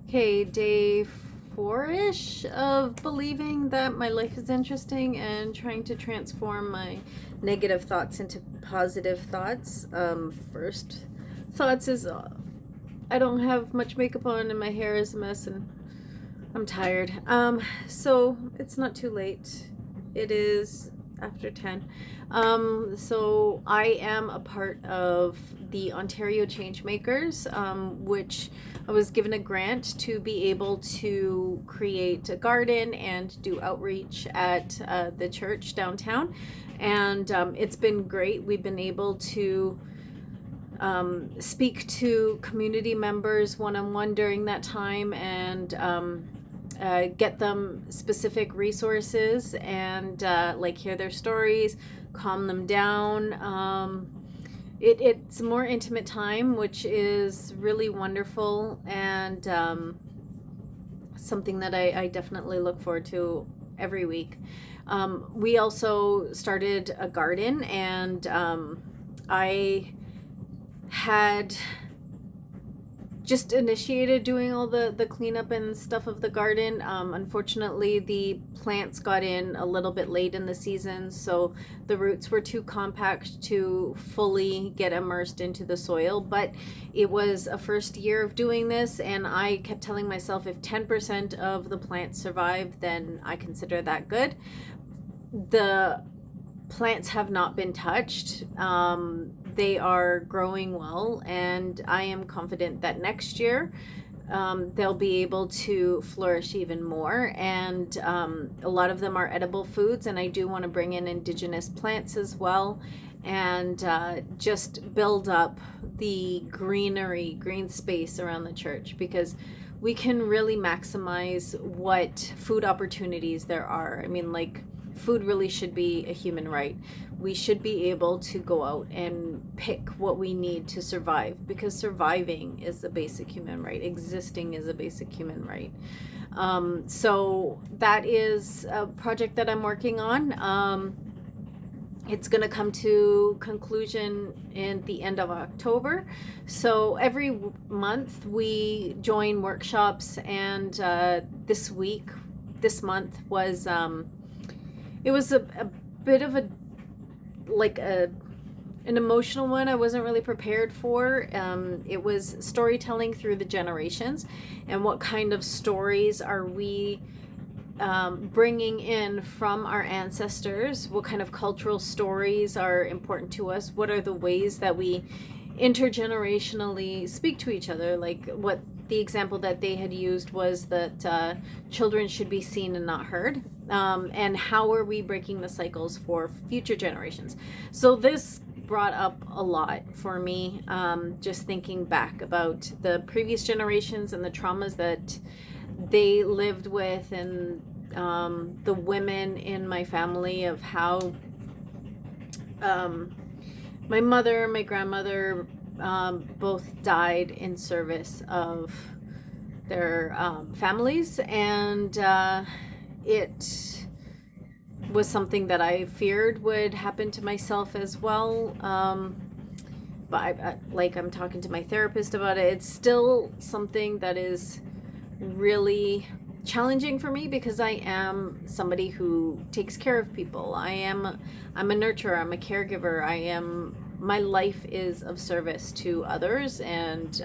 Okay, day four-ish of believing that my life is interesting and trying to transform my negative thoughts into positive thoughts. First thoughts is I don't have much makeup on and my hair is a mess and I'm tired. So it's not too late. It is after 10. So I am a part of the Ontario Changemakers, which I was given a grant to be able to create a garden and do outreach at the church downtown. And it's been great. We've been able to speak to community members one-on-one during that time and get them specific resources and like hear their stories, calm them down. It's a more intimate time, which is really wonderful and something that I definitely look forward to every week. We also started a garden and I had just initiated doing all the cleanup and stuff of the garden. Unfortunately, the plants got in a little bit late in the season, so the roots were too compact to fully get immersed into the soil. But it was a first year of doing this, and I kept telling myself if 10% of the plants survive, then I consider that good. The plants have not been touched. They are growing well, and I am confident that next year they'll be able to flourish even more. And a lot of them are edible foods, and I do want to bring in indigenous plants as well and just build up the green space around the church, because we can really maximize what food opportunities there are. I mean, like, food really should be a human right. We should be able to go out and pick what we need to survive, because surviving is a basic human right. Existing is a basic human right. So that is a project that I'm working on. It's going to come to conclusion in the end of October. So every month we join workshops, and this month was it was a bit of an emotional one. I wasn't really prepared for. It was storytelling through the generations, and what kind of stories are we bringing in from our ancestors? What kind of cultural stories are important to us? What are the ways that we intergenerationally speak to each other? Like, what the example that they had used was that children should be seen and not heard. And how are we breaking the cycles for future generations? So this brought up a lot for me, just thinking back about the previous generations and the traumas that they lived with, and the women in my family, of how my mother, my grandmother, both died in service of their families, and it was something that I feared would happen to myself as well. But I'm talking to my therapist about it. It's still something that is really challenging for me, because I am somebody who takes care of people. I'm a nurturer. I'm a caregiver. My life is of service to others, and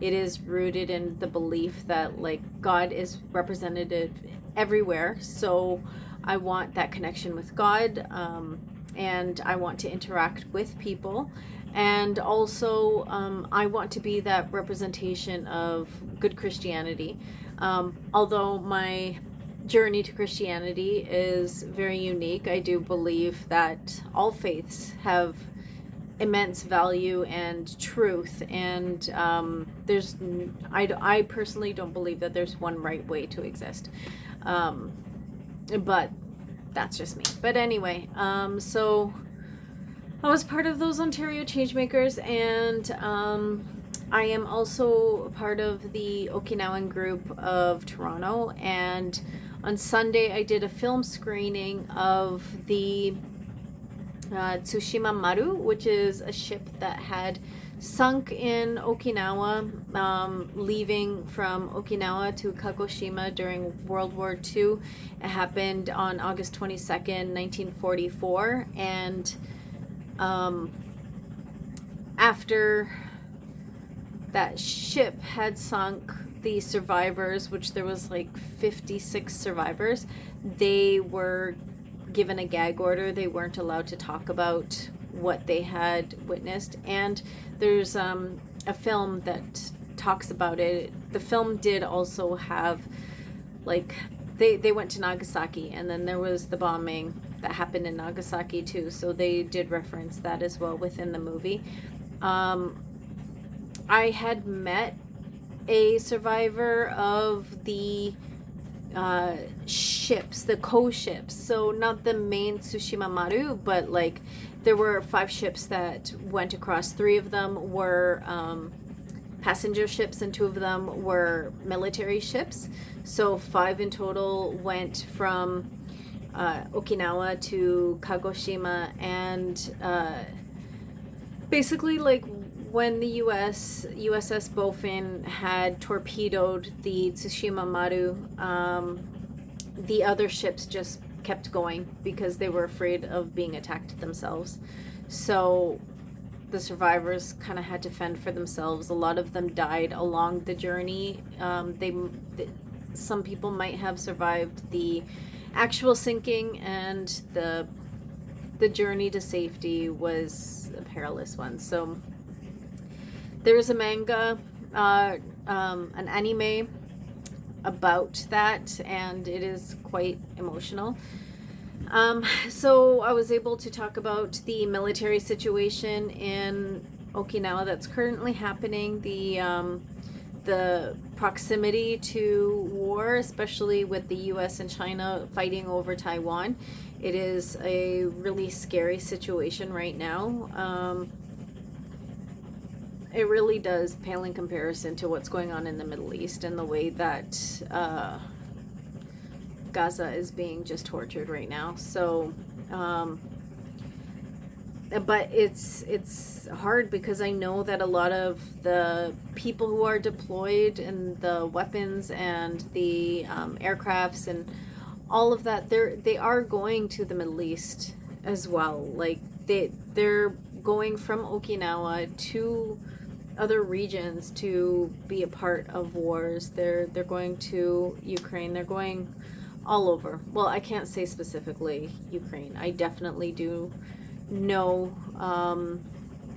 it is rooted in the belief that, like, God is represented everywhere. So I want that connection with God, and I want to interact with people, and also I want to be that representation of good Christianity. Although my journey to Christianity is very unique, I do believe that all faiths have immense value and truth, and I personally don't believe that there's one right way to exist, but that's just me. But anyway, so I was part of those Ontario Changemakers, and I am also part of the Okinawan group of Toronto, and on Sunday I did a film screening of the Tsushima-maru, which is a ship that had sunk in Okinawa, leaving from Okinawa to Kagoshima during World War II. It happened on August 22nd, 1944. And after that ship had sunk, the survivors, which there was like 56 survivors, they were given a gag order. They weren't allowed to talk about what they had witnessed. And there's a film that talks about it. The film did also have, like, they went to Nagasaki, and then there was the bombing that happened in Nagasaki too, so they did reference that as well within the movie. I had met a survivor of the ships, the ships. So not the main Tsushima-maru, but like there were 5 ships that went across. 3 of them were passenger ships, and 2 of them were military ships. So 5 in total went from Okinawa to Kagoshima, and basically, like, when the USS Bofin had torpedoed the Tsushima-maru, the other ships just kept going because they were afraid of being attacked themselves. So the survivors kind of had to fend for themselves. A lot of them died along the journey. Some people might have survived the actual sinking, and the journey to safety was a perilous one. So there's a manga, an anime about that, and it is quite emotional. So I was able to talk about the military situation in Okinawa that's currently happening, the proximity to war, especially with the US and China fighting over Taiwan. It is a really scary situation right now. It really does pale in comparison to what's going on in the Middle East, and the way that Gaza is being just tortured right now. So, but it's hard because I know that a lot of the people who are deployed, and the weapons and the aircrafts and all of that, they are going to the Middle East as well. Like they're going from Okinawa to other regions to be a part of wars. They're going to Ukraine. They're going all over. Well, I can't say specifically Ukraine. I definitely do know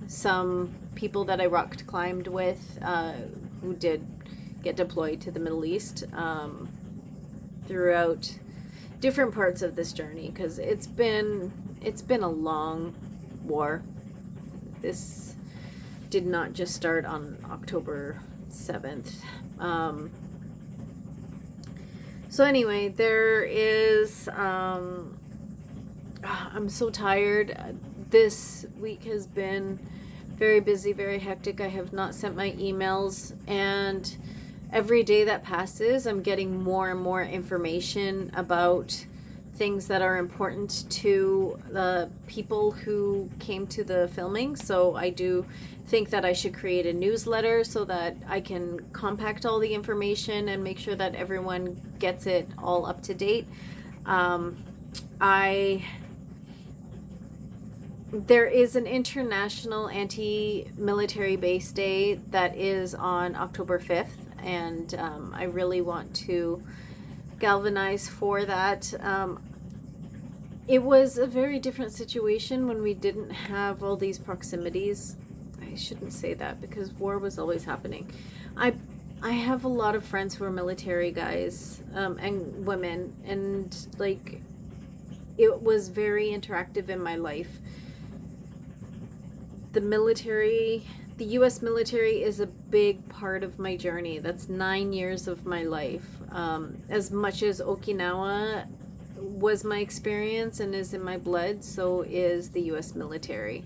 some people that I rock climbed with who did get deployed to the Middle East throughout different parts of this journey, because it's been a long war. This did not just start on October 7th. So anyway, there is, I'm so tired. This week has been very busy, very hectic. I have not sent my emails, and every day that passes, I'm getting more and more information about things that are important to the people who came to the filming. So I do think that I should create a newsletter so that I can compact all the information and make sure that everyone gets it all up to date. There is an international anti-military base day that is on October 5th, and I really want to galvanize for that. It was a very different situation when we didn't have all these proximities. I shouldn't say that, because war was always happening. I have a lot of friends who are military guys and women, and like it was very interactive in my life. The US military is a big part of my journey. That's 9 years of my life. As much as Okinawa was my experience and is in my blood, so is the US military.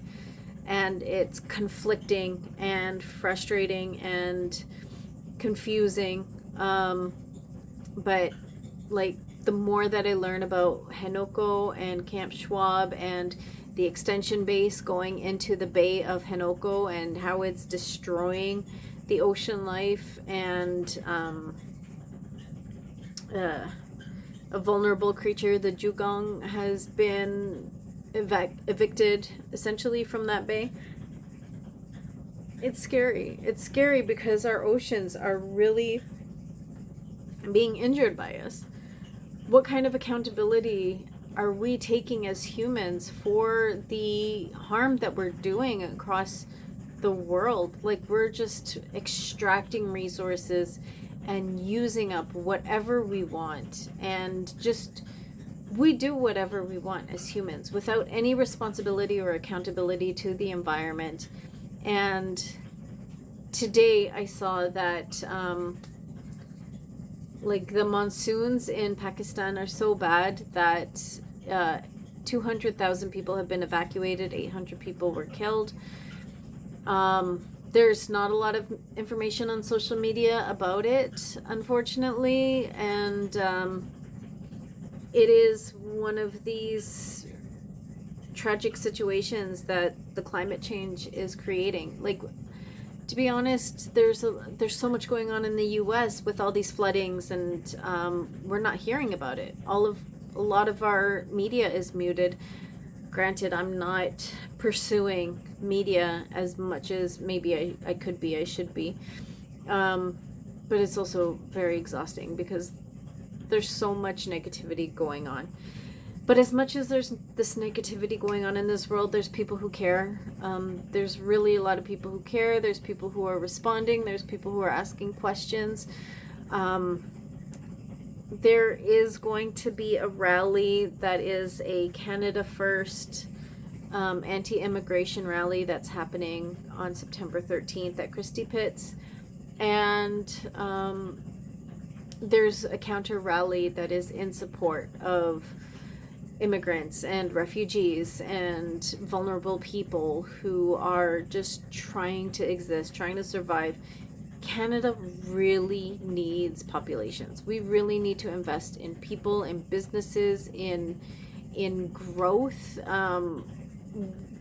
And it's conflicting and frustrating and confusing. But like the more that I learn about Henoko and Camp Schwab and the extension base going into the Bay of Henoko and how it's destroying the ocean life, and a vulnerable creature, the dugong, has been evicted essentially from that bay. It's scary. It's scary because our oceans are really being injured by us. What kind of accountability are we taking as humans for the harm that we're doing across the world? Like, we're just extracting resources and using up whatever we want, and just we do whatever we want as humans without any responsibility or accountability to the environment. And today I saw that like, the monsoons in Pakistan are so bad that 200,000 people have been evacuated, 800 people were killed. There's not a lot of information on social media about it, unfortunately, and it is one of these tragic situations that the climate change is creating. Like, to be honest, there's so much going on in the U.S. with all these floodings, and we're not hearing about it. A lot of our media is muted. Granted, I'm not pursuing media as much as maybe I could be, I should be. But it's also very exhausting because there's so much negativity going on. But as much as there's this negativity going on in this world, there's people who care. There's really a lot of people who care. There's people who are responding. There's people who are asking questions. There is going to be a rally that is a Canada First anti-immigration rally that's happening on September 13th at Christie Pitts. And there's a counter rally that is in support of immigrants and refugees and vulnerable people who are just trying to exist, trying to survive. Canada really needs populations. We really need to invest in people, in businesses, in growth.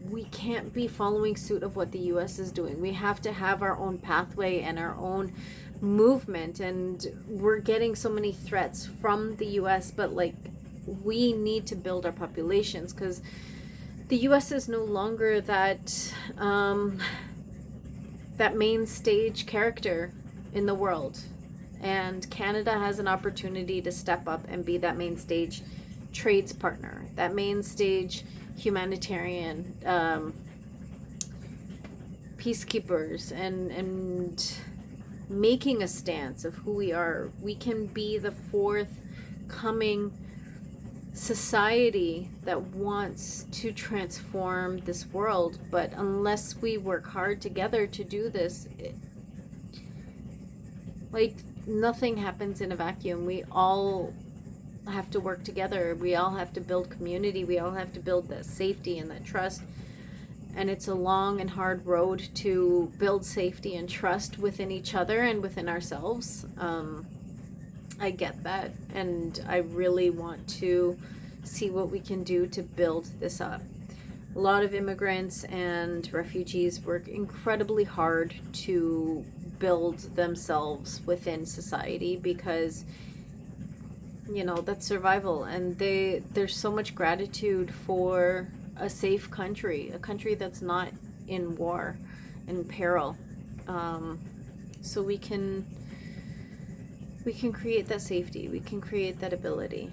We can't be following suit of what the U.S. is doing. We have to have our own pathway and our own movement. And we're getting so many threats from the U.S., but like, we need to build our populations, because the U.S. is no longer that that main stage character in the world, and Canada has an opportunity to step up and be that main stage trades partner, that main stage humanitarian peacekeepers, and making a stance of who we are. We can be the forthcoming society that wants to transform this world, but unless we work hard together to do this, like, nothing happens in a vacuum. We all have to work together. We all have to build community. We all have to build that safety and that trust. And it's a long and hard road to build safety and trust within each other and within ourselves. I get that, and I really want to see what we can do to build this up. A lot of immigrants and refugees work incredibly hard to build themselves within society because, you know, that's survival, and there's so much gratitude for a safe country, a country that's not in war, in peril. So we can create that safety. We can create that ability.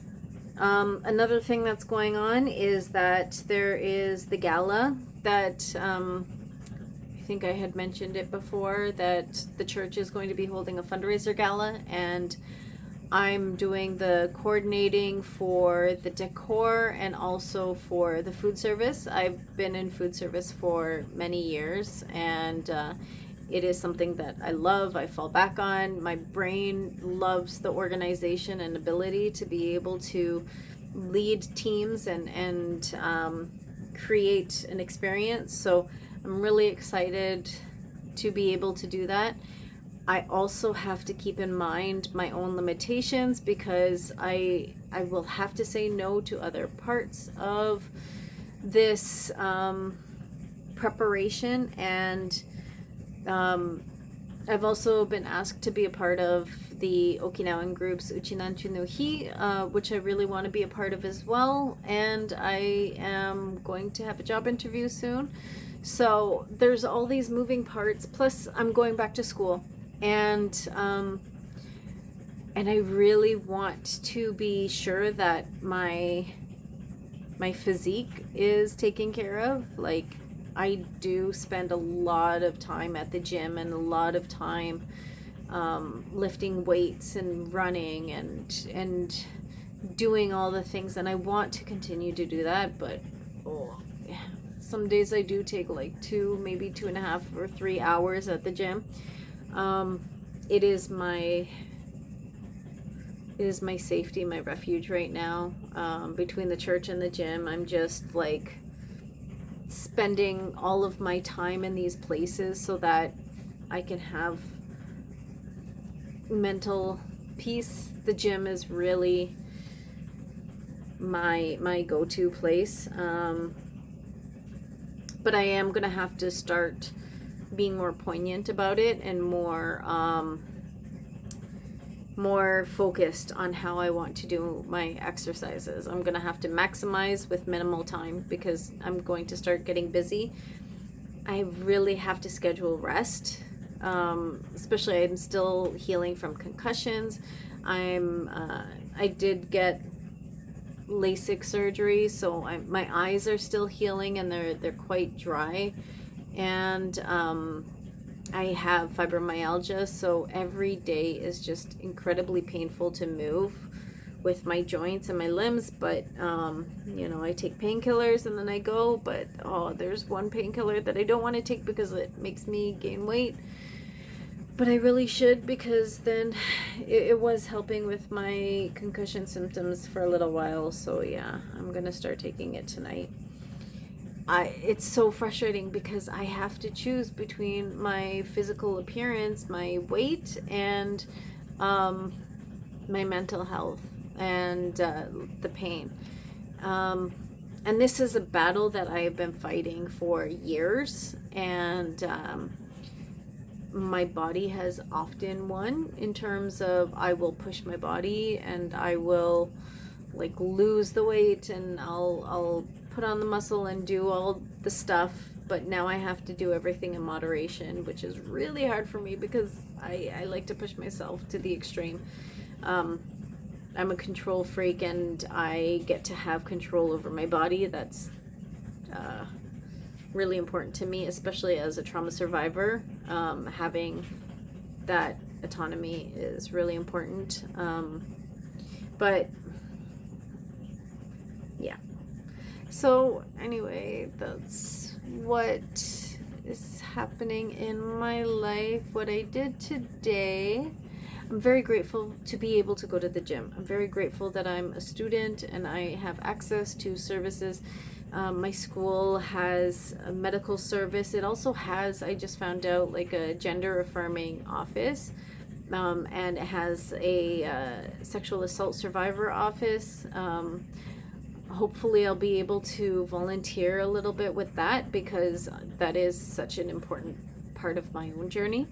Another thing that's going on is that there is the gala that I think I had mentioned it before, that the church is going to be holding a fundraiser gala, and I'm doing the coordinating for the decor and also for the food service. I've been in food service for many years, and it is something that I love, I fall back on. My brain loves the organization and ability to be able to lead teams and create an experience. So I'm really excited to be able to do that. I also have to keep in mind my own limitations, because I will have to say no to other parts of this preparation, and I've also been asked to be a part of the Okinawan group's Uchinanchu no Hi, which I really want to be a part of as well, and I am going to have a job interview soon. So there's all these moving parts, plus I'm going back to school, and I really want to be sure that my physique is taken care of. Like, I do spend a lot of time at the gym and a lot of time lifting weights and running and doing all the things, and I want to continue to do that, but some days I do take like 2, maybe 2.5 or 3 hours at the gym. It is my safety, my refuge right now. Between the church and the gym, I'm just like spending all of my time in these places so that I can have mental peace. The gym is really my go-to place. But I am gonna have to start being more poignant about it and more focused on how I want to do my exercises. I'm gonna have to maximize with minimal time because I'm going to start getting busy. I really have to schedule rest, especially I'm still healing from concussions. I did get LASIK surgery, so my eyes are still healing and they're quite dry, and I have fibromyalgia, so every day is just incredibly painful to move with my joints and my limbs. But I take painkillers and then I go, but there's one painkiller that I don't want to take because it makes me gain weight, but I really should, because then it was helping with my concussion symptoms for a little while. So yeah, I'm gonna start taking it tonight. It's so frustrating because I have to choose between my physical appearance, my weight, and my mental health and the pain. And this is a battle that I have been fighting for years, and my body has often won in terms of I will push my body and I will like lose the weight and I'll put on the muscle and do all the stuff, but now I have to do everything in moderation, which is really hard for me because I like to push myself to the extreme. I'm a control freak and I get to have control over my body. That's really important to me, especially as a trauma survivor. Having that autonomy is really important. But yeah. So anyway, that's what is happening in my life, what I did today. I'm very grateful to be able to go to the gym. I'm very grateful that I'm a student and I have access to services. My school has a medical service. It also has, I just found out, like a gender affirming office. And it has a sexual assault survivor office. Hopefully I'll be able to volunteer a little bit with that because that is such an important part of my own journey.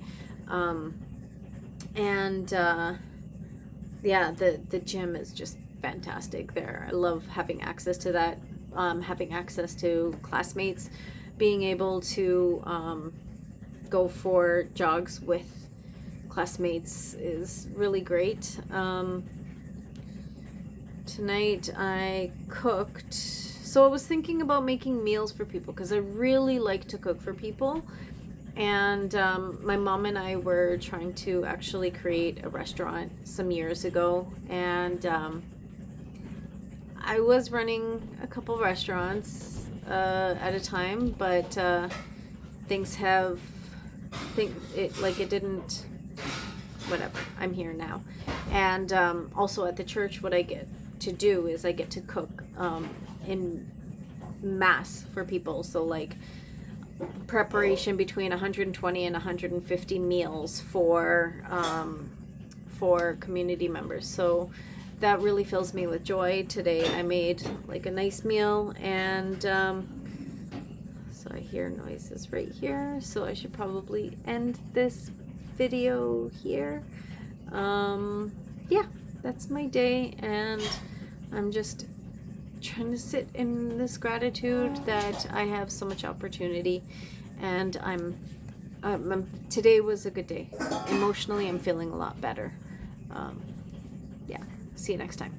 Yeah, the gym is just fantastic there. I love having access to that, having access to classmates, being able to go for jogs with classmates is really great. Tonight I cooked, so I was thinking about making meals for people because I really like to cook for people. And my mom and I were trying to actually create a restaurant some years ago, and I was running a couple restaurants at a time, but it didn't, whatever, I'm here now. And also at the church, what I get to do is I get to cook in mass for people, so like preparation between 120 and 150 meals for community members. So that really fills me with joy. Today I made like a nice meal, and so I hear noises right here, so I should probably end this video here. Yeah, that's my day, and I'm just trying to sit in this gratitude that I have so much opportunity, and today was a good day. Emotionally, I'm feeling a lot better. Yeah, see you next time.